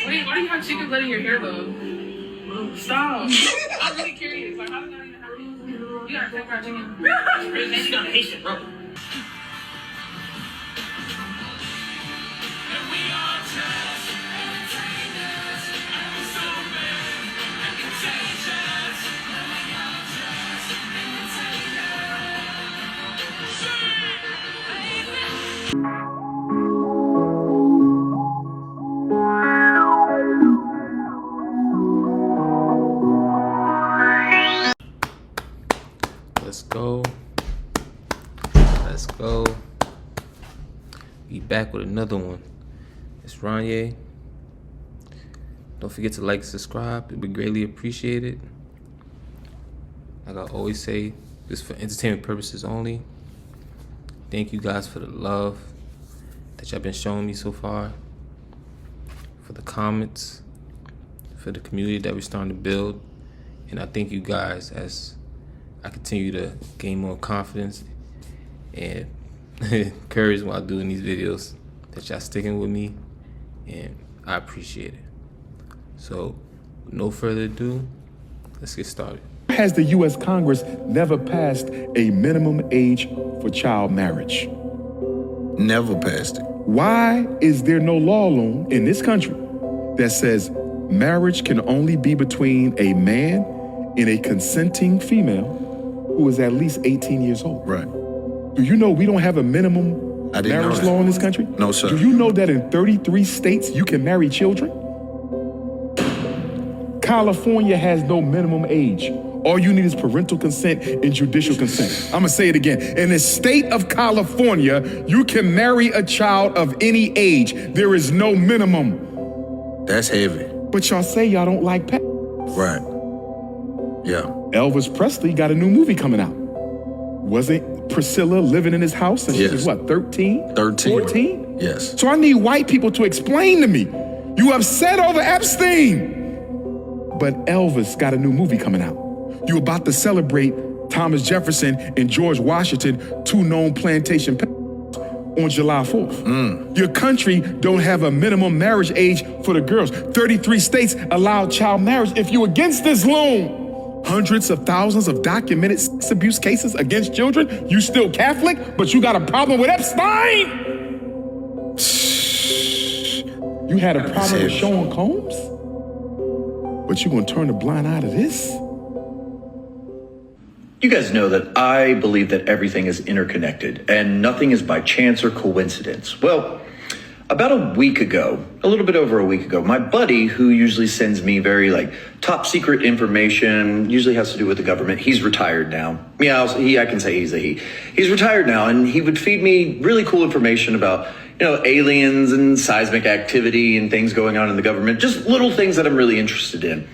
Wait, why do you have chicken blood in your hair though? Stop. I'm really curious. Like, how did that even happen? You got a fake fried chicken? Maybe you got a Haitian, bro. Let's go. Let's go. Be back with another one. It's RonYe. Don't forget to like and subscribe. It would be greatly appreciated. Like I always say, this is for entertainment purposes only. Thank you guys for the love that y'all been showing me so far, for the comments, for the community that we're starting to build. And I thank you guys as I continue to gain more confidence and courage while doing these videos, that y'all sticking with me, and I appreciate it. So, with no further ado, let's get started. Has the U.S. Congress never passed a minimum age for child marriage? Never passed it. Why is there no law alone in this country that says marriage can only be between a man and a consenting female who is at least 18 years old? Right. Do you know we don't have a minimum marriage law in this country? No, sir. Do you know that in 33 states you can marry children? California has no minimum age. All you need is parental consent and judicial consent. I'm gonna say it again. In the state of California, you can marry a child of any age. There is no minimum. That's heavy. But y'all say y'all don't like pets. Right. Yeah. Elvis Presley got a new movie coming out. Wasn't Priscilla living in his house and she was what, 13? 13. 14? Yes. So I need white people to explain to me. You upset over Epstein. But Elvis got a new movie coming out. You about to celebrate Thomas Jefferson and George Washington, two known plantation on July 4th. Your country don't have a minimum marriage age for the girls. 33 states allow child marriage. If you're against this loan, hundreds of thousands of documented sex abuse cases against children, you still Catholic, but you got a problem with Epstein? You had a problem with Sean Combs? But you gonna turn a blind eye to this? You guys know that I believe that everything is interconnected and nothing is by chance or coincidence. Well, about a week ago, a little bit over a week ago, my buddy, who usually sends me very top secret information, usually has to do with the government. He's retired now. Yeah, I can say he's a he. He's retired now, and he would feed me really cool information about, aliens and seismic activity and things going on in the government, just little things that I'm really interested in.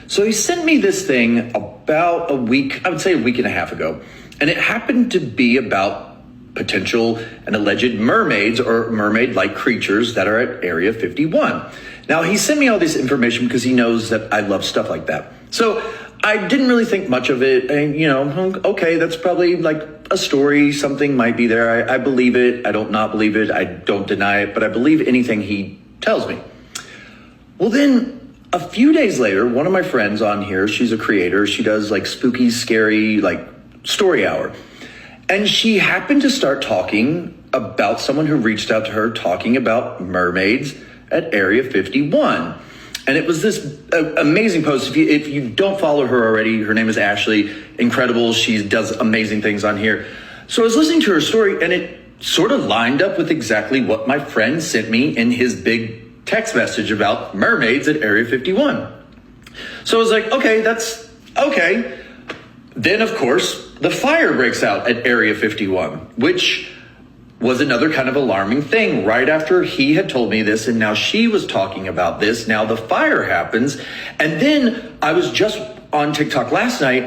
So he sent me this thing about a week, I would say a week and a half ago, and it happened to be about potential and alleged mermaids or mermaid-like creatures that are at Area 51. Now, he sent me all this information because he knows that I love stuff like that. So I didn't really think much of it, and okay, that's probably like a story, something might be there. I believe it, I don't not believe it, I don't deny it, but I believe anything he tells me. Well, then a few days later, one of my friends on here, she's a creator. She does spooky, scary, story hour. And she happened to start talking about someone who reached out to her talking about mermaids at Area 51. And it was this amazing post. If you don't follow her already, her name is Ashley. Incredible. She does amazing things on here. So I was listening to her story and it sort of lined up with exactly what my friend sent me in his big text message about mermaids at Area 51. So I was like, okay, that's okay. Then, of course, the fire breaks out at Area 51, which was another kind of alarming thing. Right after he had told me this, and now she was talking about this, now the fire happens. And then I was just on TikTok last night,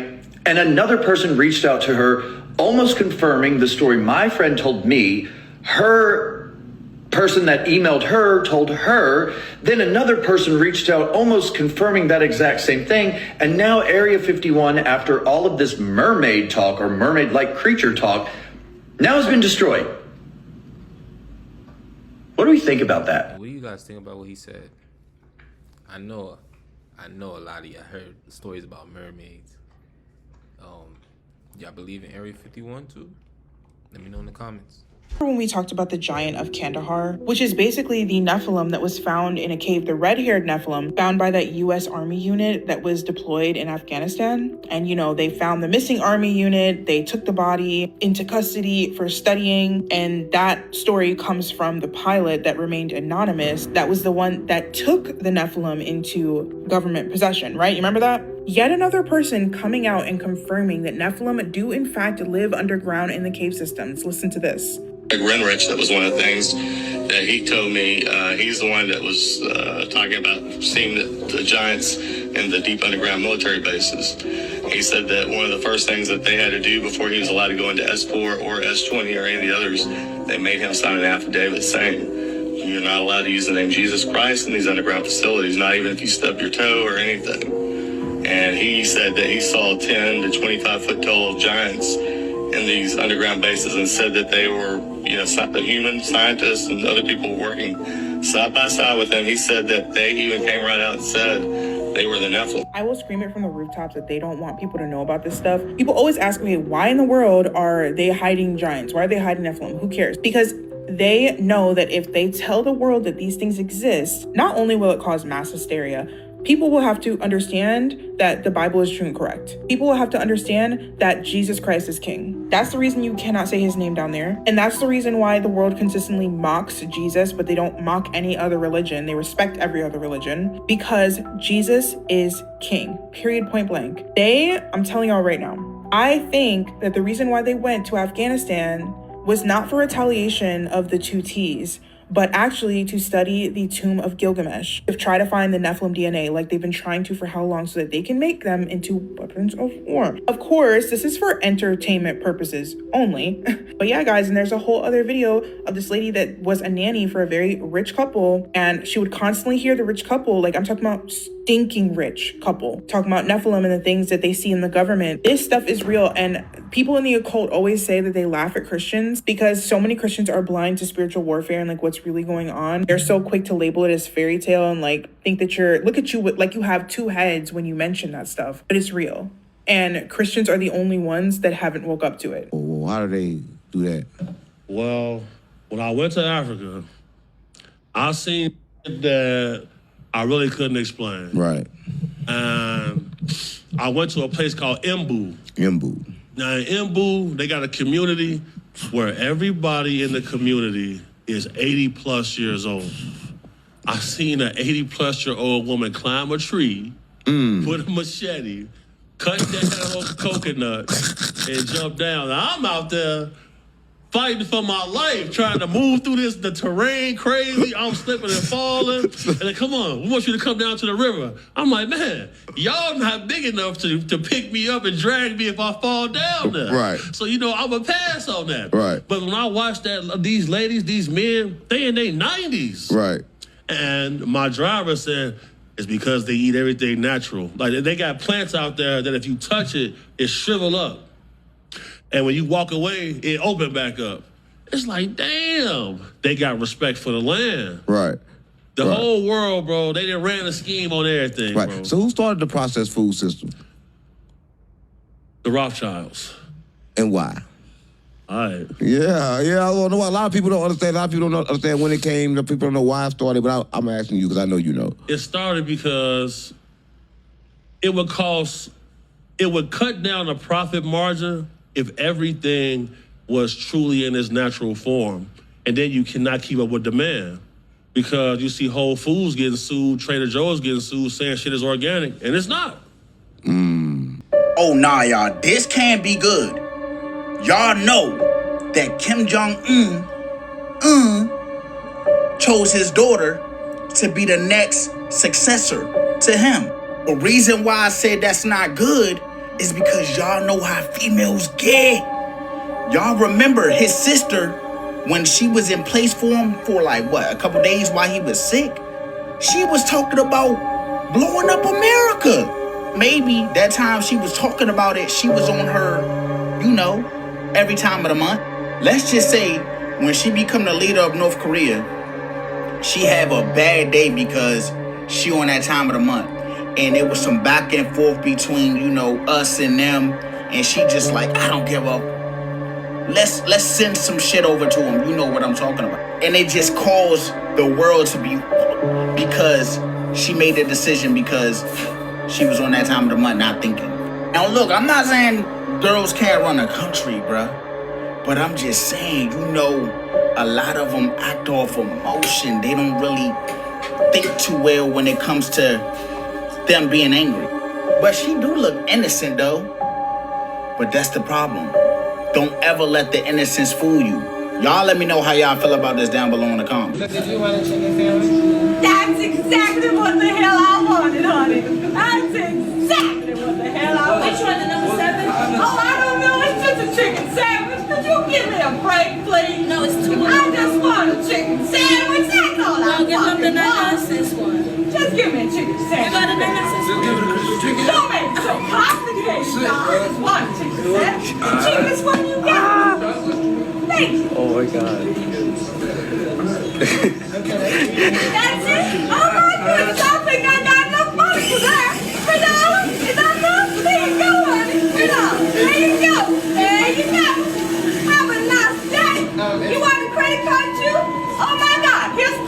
and another person reached out to her, almost confirming the story my friend told me. Her person that emailed her told her, then another person reached out almost confirming that exact same thing. And now Area 51, after all of this mermaid talk or mermaid-like creature talk, now has been destroyed. What do we think about that? What do you guys think about what he said? I know a lot of y'all heard stories about mermaids. Y'all believe in Area 51 too? Let me know in the comments. When we talked about the giant of Kandahar, which is basically the Nephilim that was found in a cave, the red-haired Nephilim found by that U.S. Army unit that was deployed in Afghanistan. And, you know, they found the missing Army unit. They took the body into custody for studying. And that story comes from the pilot that remained anonymous. That was the one that took the Nephilim into government possession, right? You remember that? Yet another person coming out and confirming that Nephilim do in fact live underground in the cave systems. Listen to this. Renrich, that was one of the things that he told me. He's the one that was talking about seeing the giants in the deep underground military bases. He said that one of the first things that they had to do before he was allowed to go into S4 or S20 or any of the others, they made him sign an affidavit saying you're not allowed to use the name Jesus Christ in these underground facilities, not even if you stub your toe or anything. And he said that he saw 10 to 25 foot tall giants in these underground bases and said that they were, you know, the human scientists and other people working side by side with him. He said that they even came right out and said they were the Nephilim. I will scream it from the rooftops that they don't want people to know about this stuff. People always ask me, why in the world are they hiding giants? Why are they hiding Nephilim? Who cares? Because they know that if they tell the world that these things exist, not only will it cause mass hysteria, people will have to understand that the Bible is true and correct. People will have to understand that Jesus Christ is king. That's the reason you cannot say his name down there. And that's the reason why the world consistently mocks Jesus, but they don't mock any other religion. They respect every other religion because Jesus is king, period, point blank. I'm telling y'all right now, I think that the reason why they went to Afghanistan was not for retaliation of the two T's, but actually to study the tomb of Gilgamesh, to try to find the Nephilim DNA like they've been trying to for how long so that they can make them into weapons of war. Of course, this is for entertainment purposes only. But yeah, guys, and there's a whole other video of this lady that was a nanny for a very rich couple, and she would constantly hear the rich couple, like I'm talking about stinking rich couple, talking about Nephilim and the things that they see in the government. This stuff is real, and people in the occult always say that they laugh at Christians because so many Christians are blind to spiritual warfare and like what's really going on. They're so quick to label it as fairy tale and like think that look at you like you have two heads when you mention that stuff, but it's real. And Christians are the only ones that haven't woke up to it. Well, how do they do that? Well, when I went to Africa, I seen that I really couldn't explain. Right. And I went to a place called Imbu. Imbu. Now in Imbu, they got a community where everybody in the community is 80 plus years old. I seen an 80 plus year old woman climb a tree, put a machete, cut down a coconut, and jump down. Now, I'm out there fighting for my life, trying to move through the terrain crazy. I'm slipping and falling. And like, come on, we want you to come down to the river. I'm like, man, y'all not big enough to pick me up and drag me if I fall down there. Right. So, you know, I'm a pass on that. Right. But when I watch these ladies, these men, they in their 90s. Right. And my driver said, it's because they eat everything natural. Like, they got plants out there that if you touch it, it shrivel up. And when you walk away, it open back up. It's like, damn, they got respect for the land. Right. The whole world, bro, they done ran a scheme on everything, Right. bro. So who started the processed food system? The Rothschilds. And why? All right. Yeah, I don't know. A lot of people don't understand. A lot of people don't understand when it came. People don't know why it started, but I'm asking you because I know you know. It started because it would cut down the profit margin if everything was truly in its natural form. And then you cannot keep up with demand because you see Whole Foods getting sued, Trader Joe's getting sued, saying shit is organic, and it's not. Oh, nah, y'all, this can't be good. Y'all know that Kim Jong-un chose his daughter to be the next successor to him. The reason why I said that's not good is because y'all know how females get. Y'all remember his sister, when she was in place for him for like, what, a couple days while he was sick? She was talking about blowing up America. Maybe that time she was talking about it, she was on her, you know, every time of the month. Let's just say when she become the leader of North Korea, she have a bad day because she on that time of the month. And there was some back and forth between, you know, us and them. And she just like, I don't give up. Let's send some shit over to him. You know what I'm talking about. And it just caused the world to be, because she made the decision because she was on that time of the month not thinking. Now look, I'm not saying girls can't run a country, bruh. But I'm just saying, you know, a lot of them act off emotion. They don't really think too well when it comes to them being angry. But she do look innocent though. But that's the problem. Don't ever let the innocence fool you. Y'all let me know how y'all feel about this down below in the comments. Did you want a chicken sandwich? That's exactly what the hell I wanted, honey. That's exactly what the hell I wanted. Which one, the number 7? Oh, I don't know. It's just a chicken sandwich. Could you give me a break, please? No, it's 2. I just want a chicken sandwich. That's all I want. Give them the 99-cent one. Just give me a chicken sandwich. You got a 99-cent one? Don't make it so complicated, y'all. I just want a chicken sandwich. The cheapest one you got. Thank you. Oh my God. That's it? Oh my goodness, I think I got enough money for that. $3? Is that enough? There you go, honey. $3. There you go. There you go. Have a nice day. You want a credit card too? Oh my God, here's 5.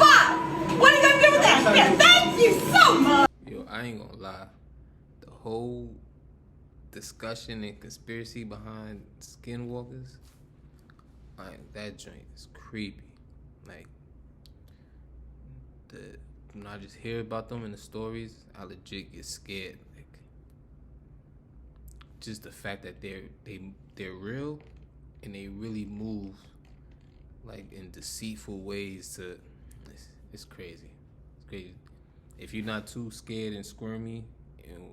What are you gonna do with that? Here, thank you so much. Yo, I ain't gonna lie. The whole discussion and conspiracy behind skinwalkers, like, that joint is creepy. Like, when I just hear about them in the stories, I legit get scared. Like, just the fact that they're real and they really move like in deceitful ways to, it's crazy. It's crazy. If you're not too scared and squirmy, you know,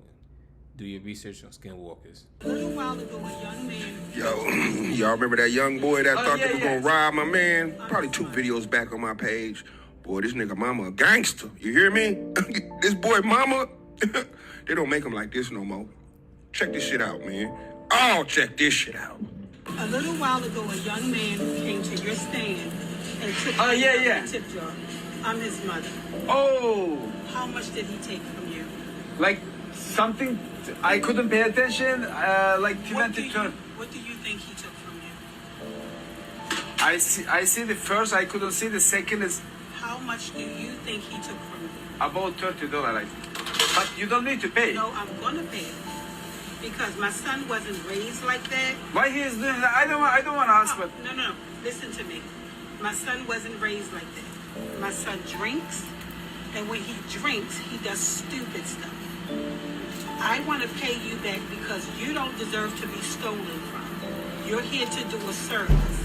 do your research on skinwalkers. A little while ago, a young man. Yo, y'all remember that young boy that thought they were gonna rob my man? Probably 2 videos back on my page. Boy, this nigga mama a gangster. You hear me? This boy mama, they don't make him like this no more. Check this shit out, man. Oh, check this shit out. A little while ago, a young man came to your stand and took the tip jar. I'm his mother. Oh, How much did he take from you? like something I couldn't pay attention. Like What do 20 you think he took from you? I see the first. I couldn't see the second is How much do you think he took from you? about $30. I think. But you don't need to pay. No, I'm gonna pay it. Because my son wasn't raised like that. Why he is doing that? I don't want to ask, but No. Listen to me. My son wasn't raised like that. My son drinks, and when he drinks, he does stupid stuff. I want to pay you back because you don't deserve to be stolen from. You're here to do a service.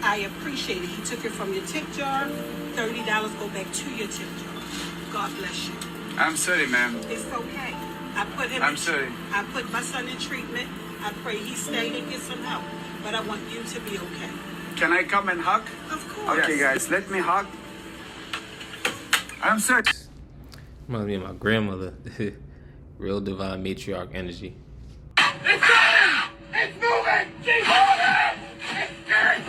I appreciate it. He took it from your tip jar. $30 go back to your tip jar. God bless you. I'm sorry, ma'am. It's okay. I'm sorry. I put my son in treatment. I pray he stay and get some help. But I want you to be okay. Can I come and hug? Of course. Okay, guys, let me hug. I'm sorry. Reminds me of my grandmother. Real divine matriarch energy. It's moving! Keep moving! It's scary!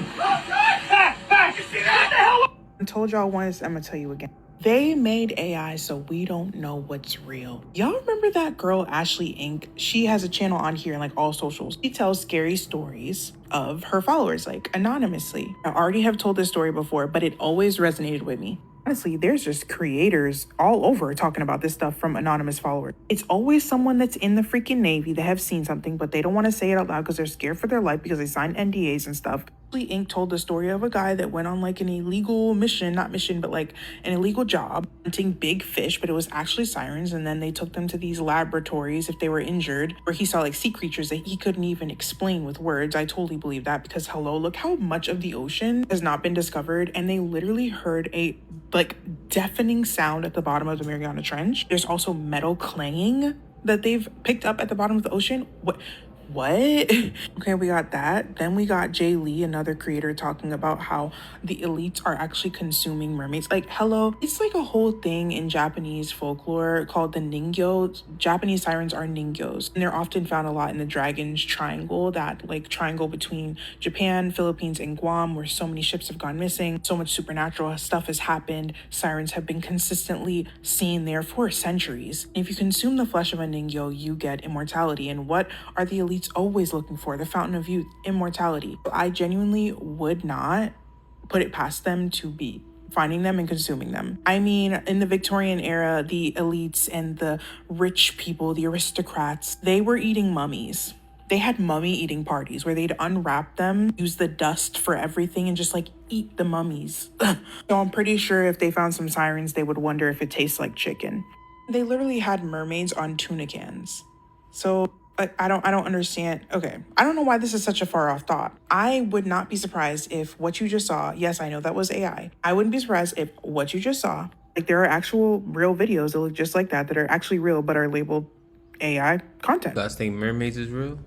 Back! You see that? What the hell? I told y'all once, I'm gonna tell you again. They made AI so we don't know what's real. Y'all remember that girl, Ashley Inc? She has a channel on here and like all socials. She tells scary stories of her followers, like anonymously. I already have told this story before, but it always resonated with me. Honestly, there's just creators all over talking about this stuff from anonymous followers. It's always someone that's in the freaking Navy that have seen something, but they don't want to say it out loud because they're scared for their life because they signed NDAs and stuff. Inc. told the story of a guy that went on like an illegal mission, not mission, but like an illegal job hunting big fish, but it was actually sirens. And then they took them to these laboratories if they were injured, where he saw like sea creatures that he couldn't even explain with words. I totally believe that because hello, look how much of the ocean has not been discovered. And they literally heard a like deafening sound at the bottom of the Mariana Trench. There's also metal clanging that they've picked up at the bottom of the ocean. what? Okay, we got that. Then we got Jay Lee, another creator, talking about how the elites are actually consuming mermaids. Like, hello, it's like a whole thing in Japanese folklore called the ningyo. Japanese sirens are ningyos, and they're often found a lot in the Dragon's Triangle, that like triangle between Japan, Philippines, and Guam, where so many ships have gone missing, so much supernatural stuff has happened. Sirens have been consistently seen there for centuries. If you consume the flesh of a ningyo, you get immortality. And what are the elites always looking for? The fountain of youth, immortality. I genuinely would not put it past them to be finding them and consuming them. I mean, in the Victorian era, the elites and the rich people, the aristocrats, they were eating mummies. They had mummy eating parties where they'd unwrap them, use the dust for everything, and just like eat the mummies. So I'm pretty sure if they found some sirens, they would wonder if it tastes like chicken. They literally had mermaids on tuna cans. So I don't understand. Okay, I don't know why this is such a far off thought. I would not be surprised if what you just saw, yes, I know that was AI. I wouldn't be surprised if what you just saw, like there are actual real videos that look just like that are actually real but are labeled AI content. You guys think mermaids is real?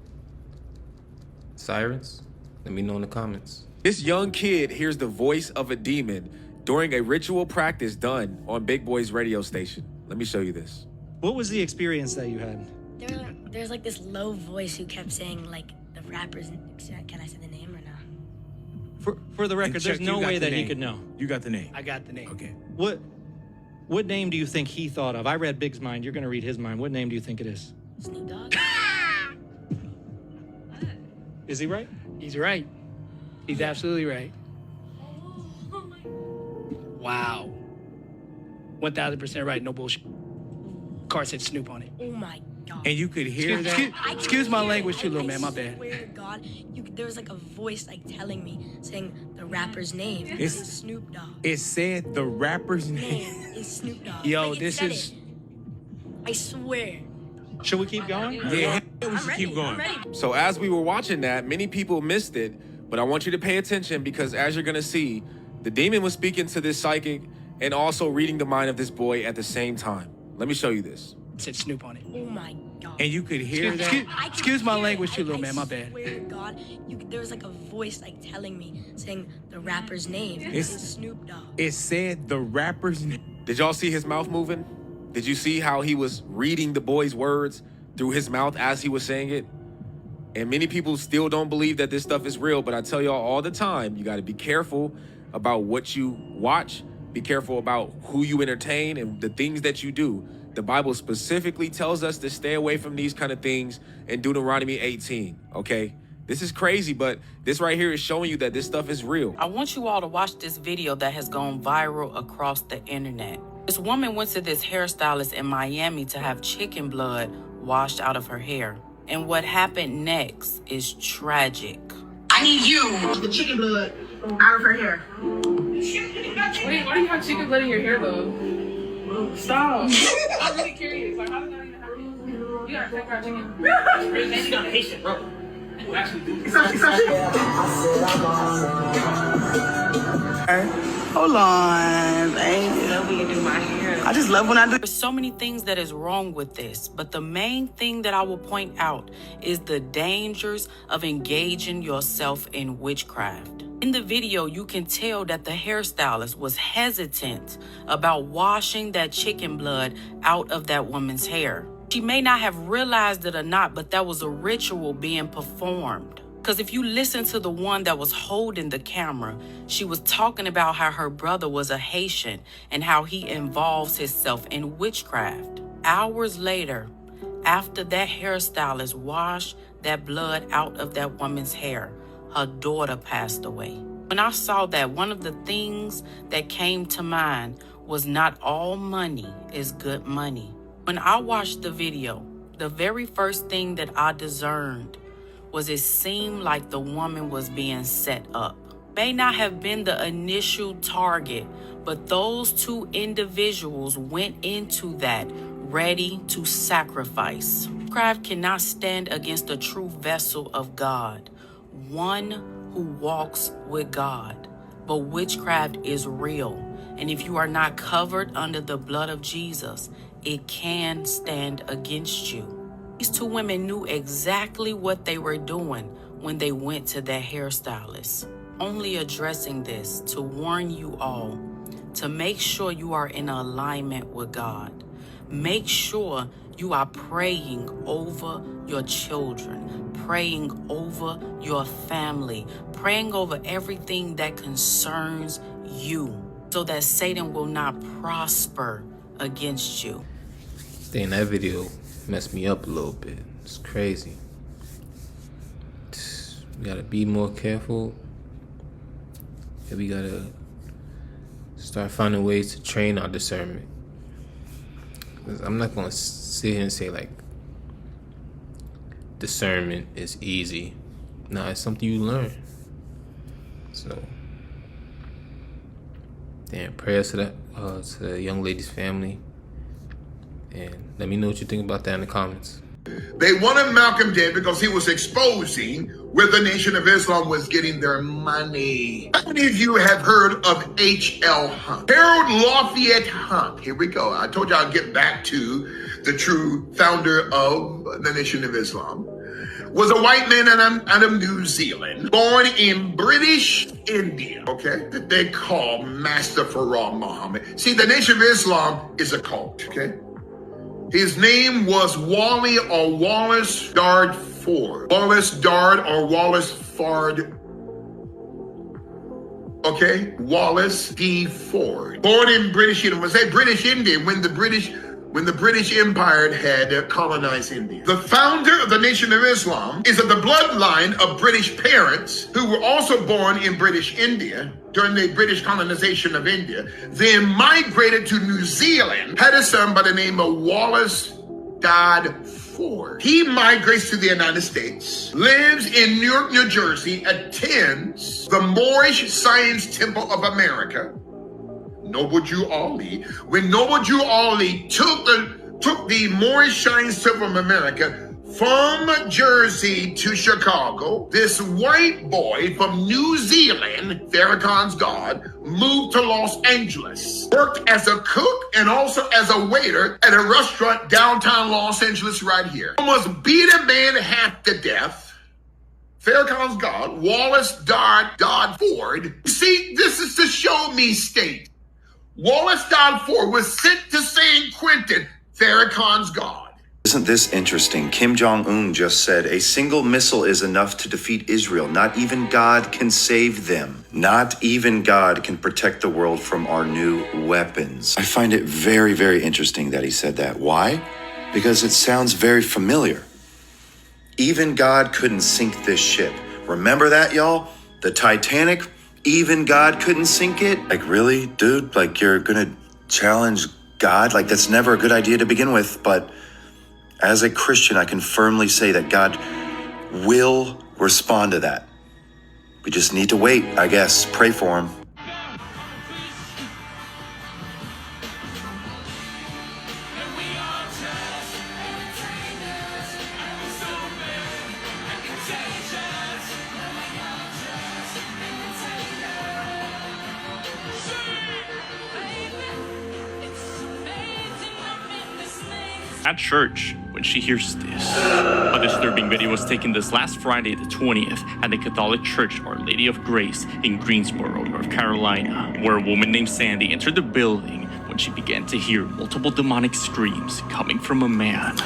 Sirens? Let me know in the comments. This young kid hears the voice of a demon during a ritual practice done on Big Boy's radio station. Let me show you this. What was the experience that you had? There's like this low voice who kept saying like the rappers. Can I say the name or not? For the record, there's no way that he could know. You got the name. I got the name. Okay. What name do you think he thought of? I read Big's mind. You're gonna read his mind. What name do you think it is? Snoop Dogg. Is he right? He's right. He's absolutely right. Wow. 1000% right. No bullshit. Car said Snoop on it. Oh my God. And you could hear that? Excuse my language too, little man. My bad. I swear to God, there was like a voice like telling me, saying the rapper's name. It's Snoop Dogg. It said the rapper's name. It's Snoop Dogg. Yo, like, this is... I swear. Should we keep going? Yeah, we should keep going. So as we were watching that, many people missed it, but I want you to pay attention because as you're gonna see, the demon was speaking to this psychic and also reading the mind of this boy at the same time. Let me show you this. It said Snoop on it. Oh my God. And you could hear that? Excuse my language too, little man. My bad. I swear to God, there was like a voice like telling me, saying the rapper's name. It's Snoop Dogg. It said the rapper's name. Did y'all see his mouth moving? Did you see how he was reading the boy's words through his mouth as he was saying it? And many people still don't believe that this stuff is real, but I tell y'all all the time, you gotta be careful about what you watch, be careful about who you entertain and the things that you do. The Bible specifically tells us to stay away from these kind of things in Deuteronomy 18, okay? This is crazy, but this right here is showing you that this stuff is real. I want you all to watch this video that has gone viral across the internet. This woman went to this hairstylist in Miami to have chicken blood washed out of her hair. And what happened next is tragic. I need you. The chicken blood out of her hair. Wait, why do you have chicken blood in your hair though? Stop. I'm really curious. Like, how did that even happen? You gotta take out chicken. Maybe not patient, bro. Hold on, baby. I love when you do my hair. I just love when I do. There's so many things that is wrong with this, but the main thing that I will point out is the dangers of engaging yourself in witchcraft. In the video, you can tell that the hairstylist was hesitant about washing that chicken blood out of that woman's hair. She may not have realized it or not, but that was a ritual being performed. Because if you listen to the one that was holding the camera, she was talking about how her brother was a Haitian and how he involves himself in witchcraft. Hours later, after that hairstylist washed that blood out of that woman's hair, her daughter passed away. When I saw that, one of the things that came to mind was not all money is good money. When I watched the video, the very first thing that I discerned was it seemed like the woman was being set up. May not have been the initial target, but those two individuals went into that ready to sacrifice. Witchcraft cannot stand against a true vessel of God, one who walks with God. But witchcraft is real, and if you are not covered under the blood of Jesus, it can stand against you. These two women knew exactly what they were doing when they went to their hairstylist. Only addressing this to warn you all to make sure you are in alignment with God. Make sure you are praying over your children, praying over your family, praying over everything that concerns you so that Satan will not prosper against you. Dang, that video messed me up a little bit. It's crazy. We gotta be more careful. And we gotta start finding ways to train our discernment. I'm not gonna sit here and say like discernment is easy. No, it's something you learn. So, damn, prayers to the young lady's family. And let me know what you think about that in the comments. They wanted Malcolm dead because he was exposing where the Nation of Islam was getting their money. How many of you have heard of H.L. Hunt? Harold Lafayette Hunt. Here we go. I told you I'd get back to the true founder of the Nation of Islam. Was a white man out of New Zealand, born in British India, okay? That they call Master Farah Muhammad. See, the Nation of Islam is a cult, okay? His name was Wally or Wallace Dard Ford. Wallace Dard or Wallace Fard. Okay? Wallace D. Ford. Born in British India. When I say British India, when the British Empire had colonized India. The founder of the Nation of Islam is of the bloodline of British parents who were also born in British India during the British colonization of India, then migrated to New Zealand, had a son by the name of Wallace Dodd Ford. He migrates to the United States, lives in Newark, New Jersey, attends the Moorish Science Temple of America, Noble Jew Ali. When Noble Jew Ali took the Moorish Science Temple of America from Jersey to Chicago, this white boy from New Zealand, Farrakhan's God, moved to Los Angeles, worked as a cook and also as a waiter at a restaurant downtown Los Angeles right here. Almost beat a man half to death. Farrakhan's God, Wallace Dodd Ford. See, this is the show me state. Wallace Dodd Ford was sent to San Quentin, Farrakhan's God. Isn't this interesting? Kim Jong-un just said a single missile is enough to defeat Israel. Not even God can save them. Not even God can protect the world from our new weapons. I find it very, very interesting that he said that. Why? Because it sounds very familiar. Even God couldn't sink this ship. Remember that, y'all? The Titanic? Even God couldn't sink it? Like, really, dude? Like, you're gonna challenge God? Like, that's never a good idea to begin with, but as a Christian, I can firmly say that God will respond to that. We just need to wait, I guess. Pray for him. At church, when she hears this. A disturbing video was taken this last Friday, the 20th, at the Catholic Church Our Lady of Grace in Greensboro, North Carolina, where a woman named Sandy entered the building when she began to hear multiple demonic screams coming from a man.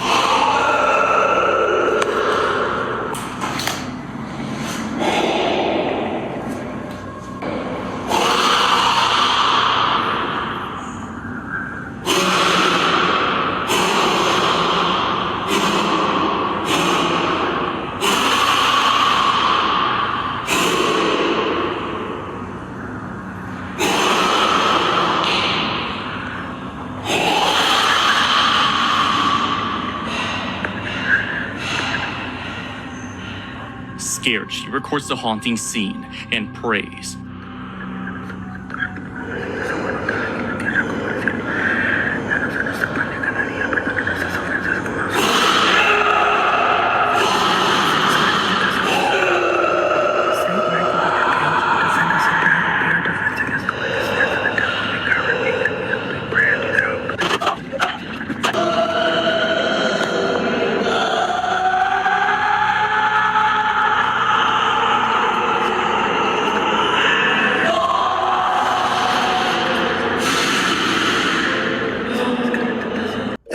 Scared, she records the haunting scene and prays.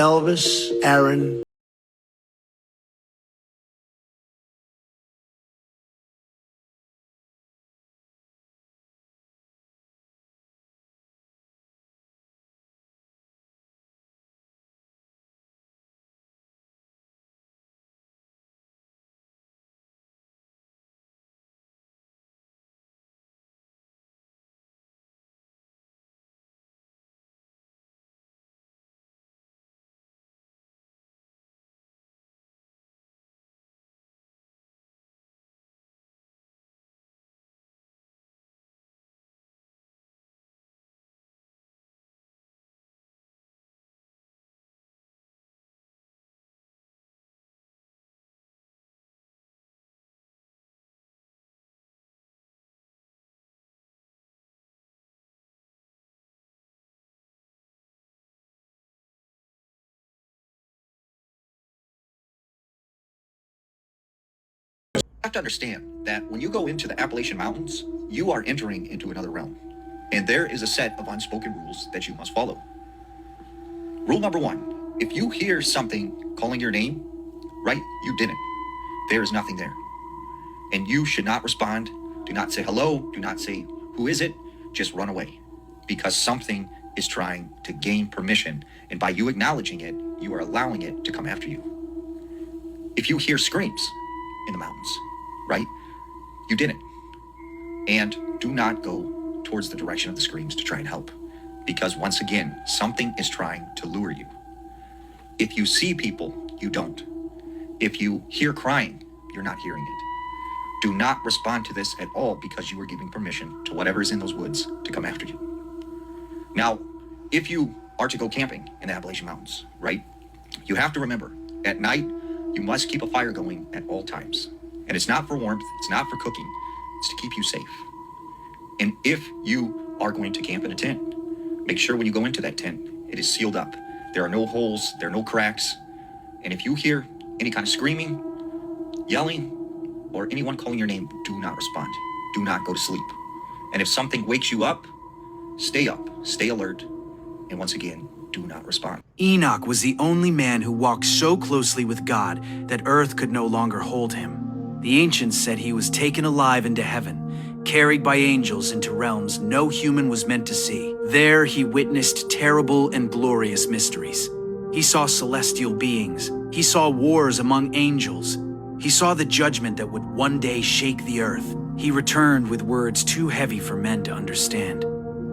Elvis, Aaron. You have to understand that when you go into the Appalachian Mountains, you are entering into another realm. And there is a set of unspoken rules that you must follow. Rule number one, if you hear something calling your name, right, you didn't. There is nothing there. And you should not respond. Do not say hello. Do not say, who is it? Just run away. Because something is trying to gain permission. And by you acknowledging it, you are allowing it to come after you. If you hear screams in the mountains, right, you didn't. And do not go towards the direction of the screams to try and help. Because once again, something is trying to lure you. If you see people, you don't. If you hear crying, you're not hearing it. Do not respond to this at all because you are giving permission to whatever is in those woods to come after you. Now, if you are to go camping in the Appalachian Mountains, right, you have to remember, at night, you must keep a fire going at all times. And it's not for warmth, it's not for cooking, it's to keep you safe. And if you are going to camp in a tent, make sure when you go into that tent, it is sealed up. There are no holes, there are no cracks. And if you hear any kind of screaming, yelling, or anyone calling your name, do not respond. Do not go to sleep. And if something wakes you up, stay alert, and once again, do not respond. Enoch was the only man who walked so closely with God that earth could no longer hold him. The ancients said he was taken alive into heaven, carried by angels into realms no human was meant to see. There he witnessed terrible and glorious mysteries. He saw celestial beings. He saw wars among angels. He saw the judgment that would one day shake the earth. He returned with words too heavy for men to understand.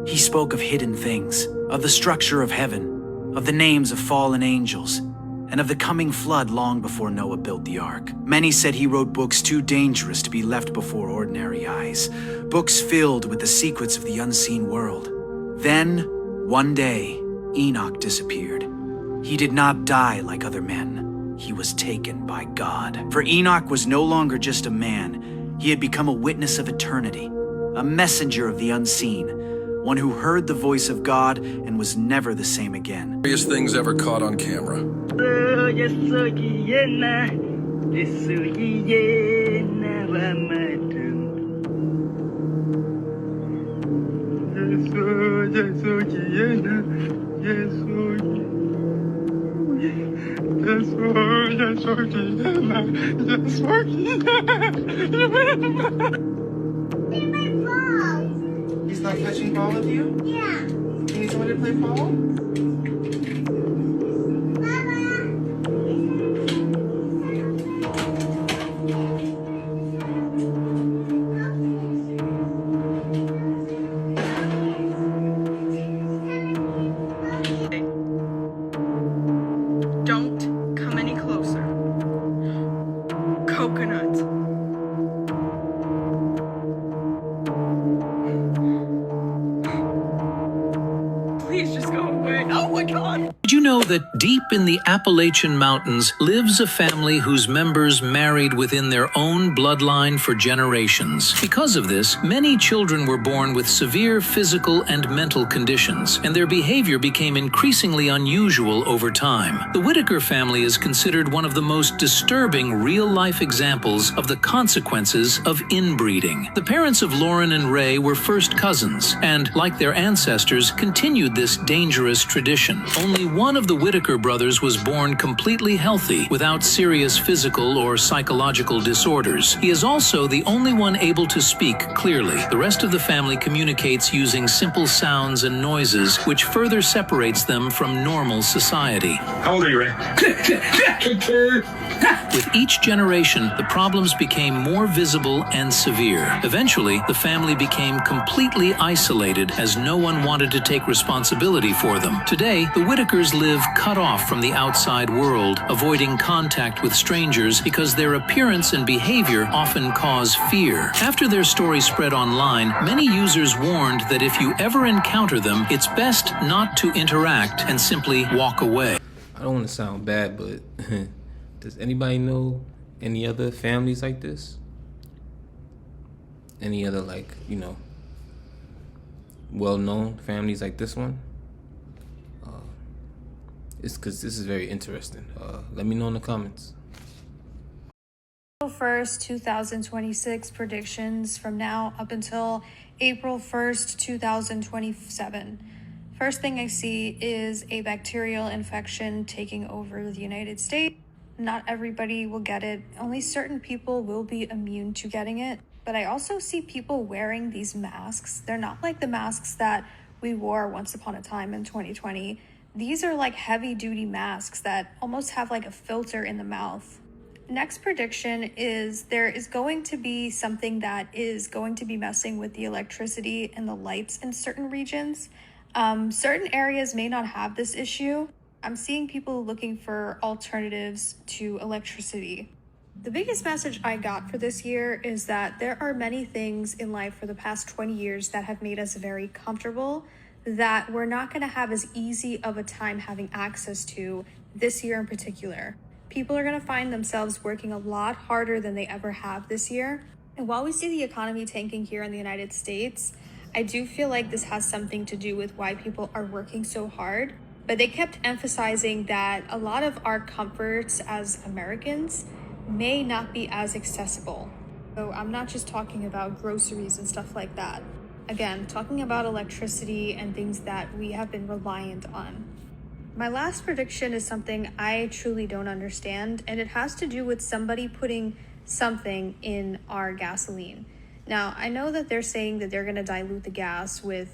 He spoke of hidden things, of the structure of heaven, of the names of fallen angels, and of the coming flood long before Noah built the ark. Many said he wrote books too dangerous to be left before ordinary eyes, books filled with the secrets of the unseen world. Then, one day, Enoch disappeared. He did not die like other men. He was taken by God. For Enoch was no longer just a man. He had become a witness of eternity, a messenger of the unseen, one who heard the voice of God and was never the same again. Greatest things ever caught on camera. He's not catching ball with you? Yeah. You need someone to play ball? Don't come any closer. Coconut. Please just go away. Oh my God. Did you know that deep in the Appalachian Mountains lives a family whose members married within their own bloodline for generations? Because of this, many children were born with severe physical and mental conditions, and their behavior became increasingly unusual over time. The Whitaker family is considered one of the most disturbing real-life examples of the consequences of inbreeding. The parents of Lauren and Ray were first cousins, and, like their ancestors, continued this dangerous tradition. Only one of the Whitaker brothers was born completely healthy without serious physical or psychological disorders. He is also the only one able to speak clearly. The rest of the family communicates using simple sounds and noises, which further separates them from normal society. How old are you, Ray? With each generation, the problems became more visible and severe. Eventually, the family became completely isolated as no one wanted to take responsibility for them. Today, the Whitakers live cut off from the outside world, avoiding contact with strangers because their appearance and behavior often cause fear. After their story spread online, many users warned that if you ever encounter them, it's best not to interact and simply walk away. I don't want to sound bad, but does anybody know any other families like this? Any other, like, you know, well-known families like this one? It's because this is very interesting. Let me know in the comments. April 1st, 2026 predictions from now up until April 1st, 2027. First thing I see is a bacterial infection taking over the United States. Not everybody will get it. Only certain people will be immune to getting it. But I also see people wearing these masks. They're not like the masks that we wore once upon a time in 2020. These are like heavy duty masks that almost have like a filter in the mouth. Next prediction is there is going to be something that is going to be messing with the electricity and the lights in certain regions. Certain areas may not have this issue. I'm seeing people looking for alternatives to electricity. The biggest message I got for this year is that there are many things in life for the past 20 years that have made us very comfortable that we're not going to have as easy of a time having access to this year in particular. People are going to find themselves working a lot harder than they ever have this year. And while we see the economy tanking here in the United States, I do feel like this has something to do with why people are working so hard. But they kept emphasizing that a lot of our comforts as Americans may not be as accessible. So I'm not just talking about groceries and stuff like that. Again, talking about electricity and things that we have been reliant on. My last prediction is something I truly don't understand, and it has to do with somebody putting something in our gasoline. Now, I know that they're saying that they're going to dilute the gas with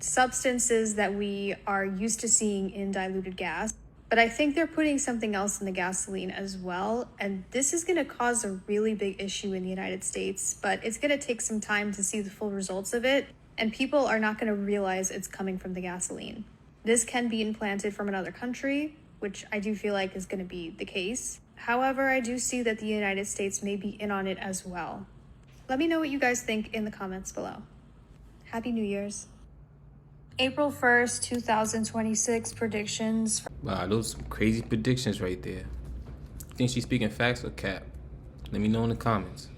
substances that we are used to seeing in diluted gas, but I think they're putting something else in the gasoline as well, and this is going to cause a really big issue in the United States, but it's going to take some time to see the full results of it, and people are not going to realize it's coming from the gasoline. This can be implanted from another country, which I do feel like is going to be the case. However, I do see that the United States may be in on it as well. Let me know what you guys think in the comments below. Happy New Year's. April 1st, 2026 predictions. Wow, those are some crazy predictions right there. Think she's speaking facts or cap? Let me know in the comments.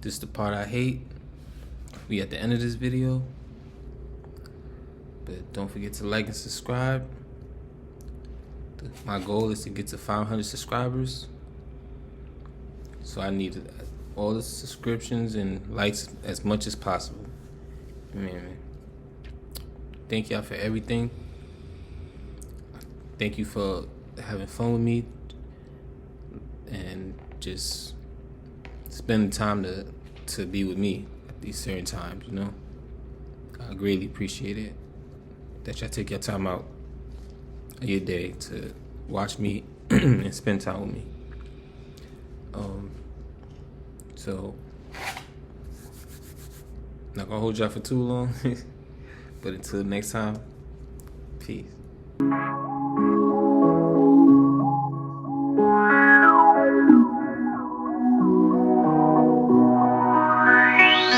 This is the part I hate. We at the end of this video. But don't forget to like and subscribe. My goal is to get to 500 subscribers. So I need all the subscriptions and likes as much as possible. Man. Thank y'all for everything. Thank you for having fun with me and just spending time to be with me at these certain times, you know. I greatly appreciate it that y'all take your time out of your day to watch me and spend time with me. So, not gonna hold y'all for too long, but until next time, peace.